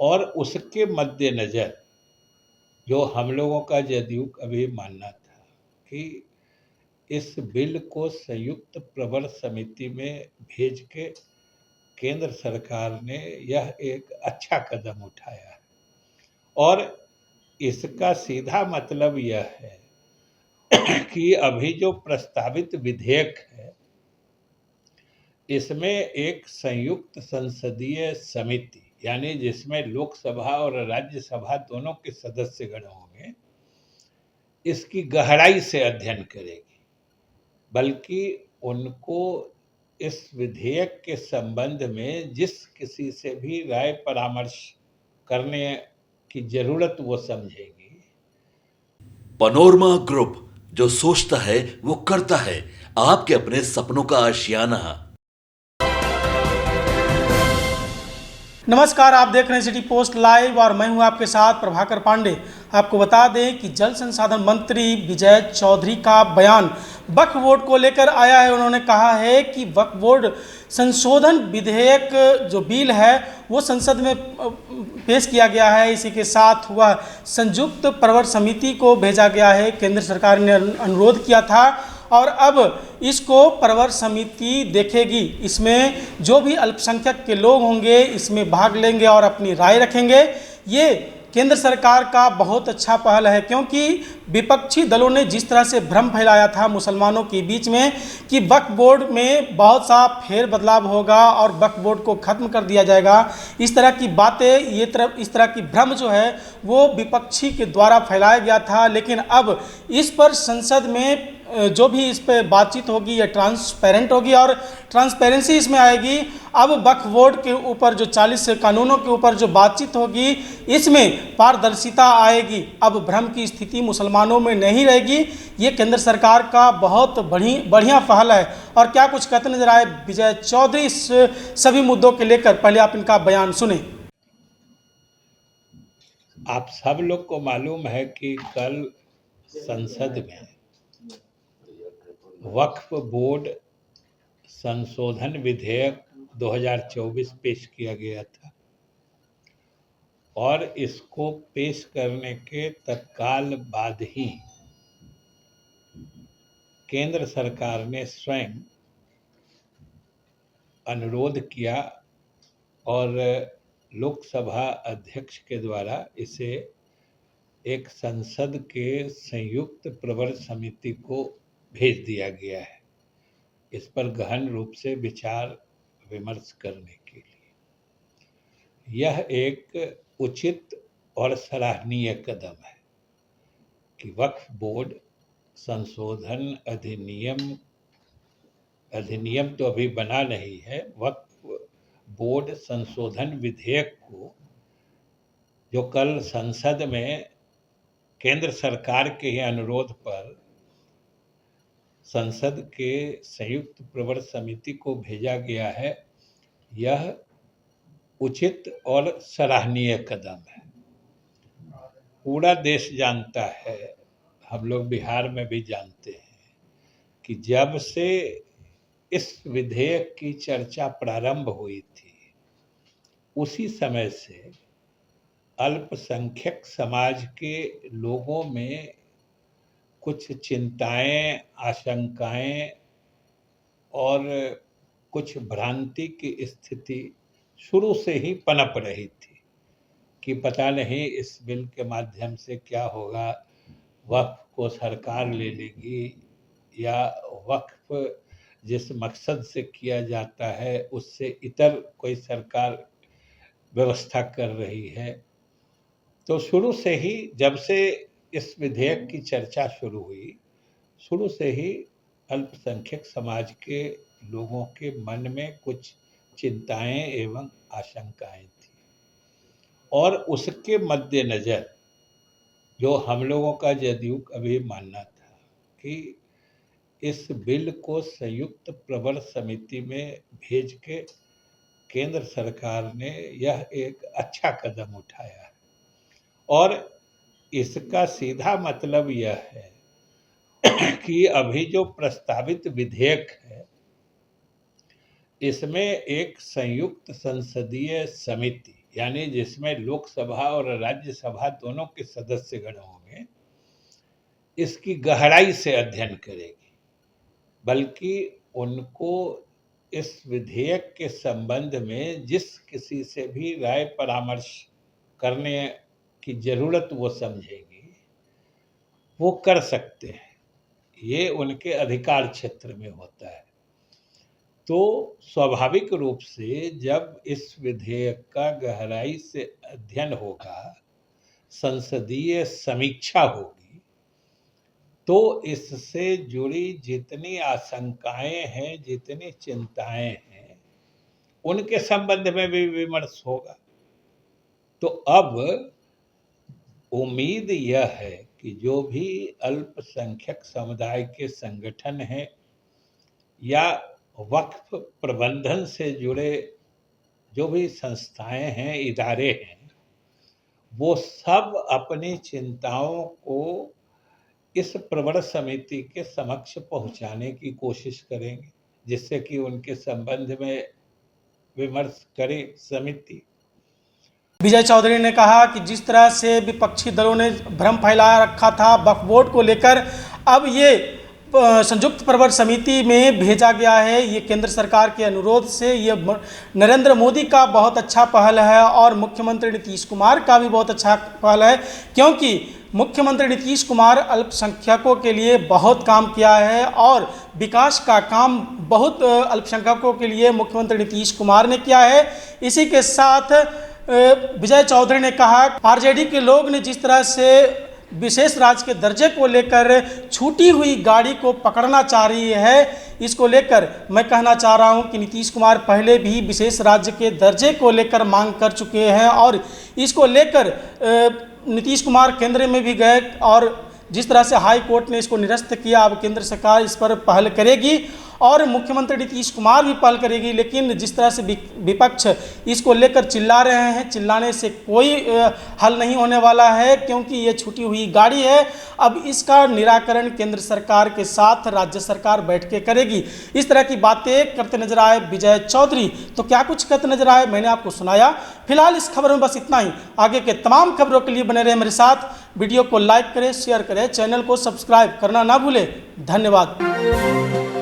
और उसके मद्देनज़र जो हम लोगों का जदयू का भी मानना था कि इस बिल को संयुक्त प्रवर समिति में भेज के केंद्र सरकार ने यह एक अच्छा कदम उठाया है। और इसका सीधा मतलब यह है कि अभी जो प्रस्तावित विधेयक है, इसमें एक संयुक्त संसदीय समिति, यानी जिसमें लोकसभा और राज्यसभा दोनों के सदस्यगण होंगे, इसकी गहराई से अध्ययन करेगी। बल्कि उनको इस विधेयक के संबंध में जिस किसी से भी राय परामर्श करने की जरूरत वो समझेगी। पनोरमा ग्रुप, जो सोचता है वो करता है। आपके अपने सपनों का आशियाना। नमस्कार, आप देख रहे हैं सिटी पोस्ट लाइव और मैं हूं आपके साथ प्रभाकर पांडे। आपको बता दें कि जल संसाधन मंत्री विजय चौधरी का बयान वक्फ बोर्ड को लेकर आया है। उन्होंने कहा है कि वक्फ बोर्ड संशोधन विधेयक जो बिल है वो संसद में पेश किया गया है। इसी के साथ वह संयुक्त प्रवर समिति को भेजा गया है। केंद्र सरकार ने अनुरोध किया था और अब इसको प्रवर समिति देखेगी। इसमें जो भी अल्पसंख्यक के लोग होंगे इसमें भाग लेंगे और अपनी राय रखेंगे। ये केंद्र सरकार का बहुत अच्छा पहल है, क्योंकि विपक्षी दलों ने जिस तरह से भ्रम फैलाया था मुसलमानों के बीच में कि वक्फ बोर्ड में बहुत सा फेर बदलाव होगा और वक्फ बोर्ड को ख़त्म कर दिया जाएगा, इस तरह की बातें, इस तरह की भ्रम जो है वो विपक्षी के द्वारा फैलाया गया था। लेकिन अब इस पर संसद में जो भी इस पर बातचीत होगी ये ट्रांसपेरेंट होगी और ट्रांसपेरेंसी इसमें आएगी। अब वक्फ बोर्ड के ऊपर जो 40 कानूनों के ऊपर जो बातचीत होगी इसमें पारदर्शिता आएगी। अब भ्रम की स्थिति मुसलमानों में नहीं रहेगी। ये केंद्र सरकार का बहुत बढ़िया पहल है। और क्या कुछ कहते नजर आए विजय चौधरी इस सभी मुद्दों के लेकर, पहले आप इनका बयान सुने। आप सब लोग को मालूम है कि कल संसद में वक्फ बोर्ड संशोधन विधेयक 2024 पेश किया गया था और इसको पेश करने के तत्काल बाद ही केंद्र सरकार ने स्वयं अनुरोध किया और लोकसभा अध्यक्ष के द्वारा इसे एक संसद के संयुक्त प्रवर समिति को भेज दिया गया है, इस पर गहन रूप से विचार विमर्श करने के लिए। यह एक उचित और सराहनीय कदम है कि वक्फ बोर्ड संशोधन अधिनियम तो अभी बना नहीं है, वक्फ बोर्ड संशोधन विधेयक को जो कल संसद में केंद्र सरकार के ही अनुरोध पर संसद के संयुक्त प्रवर समिति को भेजा गया है, यह उचित और सराहनीय कदम है। पूरा देश जानता है, हम लोग बिहार में भी जानते हैं कि जब से इस विधेयक की चर्चा प्रारंभ हुई थी उसी समय से अल्पसंख्यक समाज के लोगों में कुछ चिंताएं, आशंकाएं और कुछ भ्रांति की स्थिति शुरू से ही पनप रही थी कि पता नहीं इस बिल के माध्यम से क्या होगा, वक्फ को सरकार ले लेगी या वक्फ जिस मकसद से किया जाता है उससे इतर कोई सरकार व्यवस्था कर रही है। तो शुरू से ही, जब से इस विधेयक की चर्चा शुरू हुई, शुरू से ही अल्पसंख्यक समाज के लोगों के मन में कुछ चिंताएं एवं आशंकाएं थी। और उसके मद्देनज़र जो हम लोगों का जदयू का भी मानना था कि इस बिल को संयुक्त प्रवर समिति में भेज के केंद्र सरकार ने यह एक अच्छा कदम उठाया है। और इसका सीधा मतलब यह है कि अभी जो प्रस्तावित विधेयक है इसमें एक संयुक्त संसदीय समिति, यानी जिसमें लोकसभा और राज्यसभा दोनों के सदस्यगण होंगे, इसकी गहराई से अध्ययन करेगी, बल्कि उनको इस विधेयक के संबंध में जिस किसी से भी राय परामर्श करने की जरूरत वो समझेगी, वो कर सकते हैं। ये उनके अधिकार क्षेत्र में होता है। तो स्वाभाविक रूप से जब इस विधेयक का गहराई से अध्ययन होगा, संसदीय समीक्षा होगी, तो इससे जुड़ी जितनी आशंकाएं हैं, जितनी चिंताएं हैं, उनके संबंध में भी विमर्श होगा। तो अब उम्मीद यह है कि जो भी अल्पसंख्यक समुदाय के संगठन हैं या वक्फ प्रबंधन से जुड़े जो भी संस्थाएं हैं, इदारे हैं, वो सब अपनी चिंताओं को इस प्रवर समिति के समक्ष पहुंचाने की कोशिश करेंगे, जिससे कि उनके संबंध में विमर्श करे समिति। विजय चौधरी ने कहा कि जिस तरह से विपक्षी दलों ने भ्रम फैला रखा था वक्फ बोर्ड को लेकर, अब ये संयुक्त प्रवर समिति में भेजा गया है। ये केंद्र सरकार के अनुरोध से ये नरेंद्र मोदी का बहुत अच्छा पहल है और मुख्यमंत्री नीतीश कुमार का भी बहुत अच्छा पहल है, क्योंकि मुख्यमंत्री नीतीश कुमार अल्पसंख्यकों के लिए बहुत काम किया है और विकास का काम बहुत अल्पसंख्यकों के लिए मुख्यमंत्री नीतीश कुमार ने किया है। इसी के साथ विजय चौधरी ने कहा, आरजेडी के लोग ने जिस तरह से विशेष राज्य के दर्जे को लेकर छूटी हुई गाड़ी को पकड़ना चाह रही है, इसको लेकर मैं कहना चाह रहा हूं कि नीतीश कुमार पहले भी विशेष राज्य के दर्जे को लेकर मांग कर चुके हैं और इसको लेकर नीतीश कुमार केंद्र में भी गए और जिस तरह से हाई कोर्ट ने इसको निरस्त किया, अब केंद्र सरकार इस पर पहल करेगी और मुख्यमंत्री नीतीश कुमार भी पहल करेगी। लेकिन जिस तरह से विपक्ष इसको लेकर चिल्ला रहे हैं, चिल्लाने से कोई हल नहीं होने वाला है, क्योंकि ये छूटी हुई गाड़ी है। अब इसका निराकरण केंद्र सरकार के साथ राज्य सरकार बैठ के करेगी। इस तरह की बातें करते नजर आए विजय चौधरी। तो क्या कुछ कहते नजर आए, मैंने आपको सुनाया। फिलहाल इस खबर में बस इतना ही। आगे के तमाम खबरों के लिए बने रहे मेरे साथ। वीडियो को लाइक करें, शेयर करें, चैनल को सब्सक्राइब करना ना भूलें। धन्यवाद।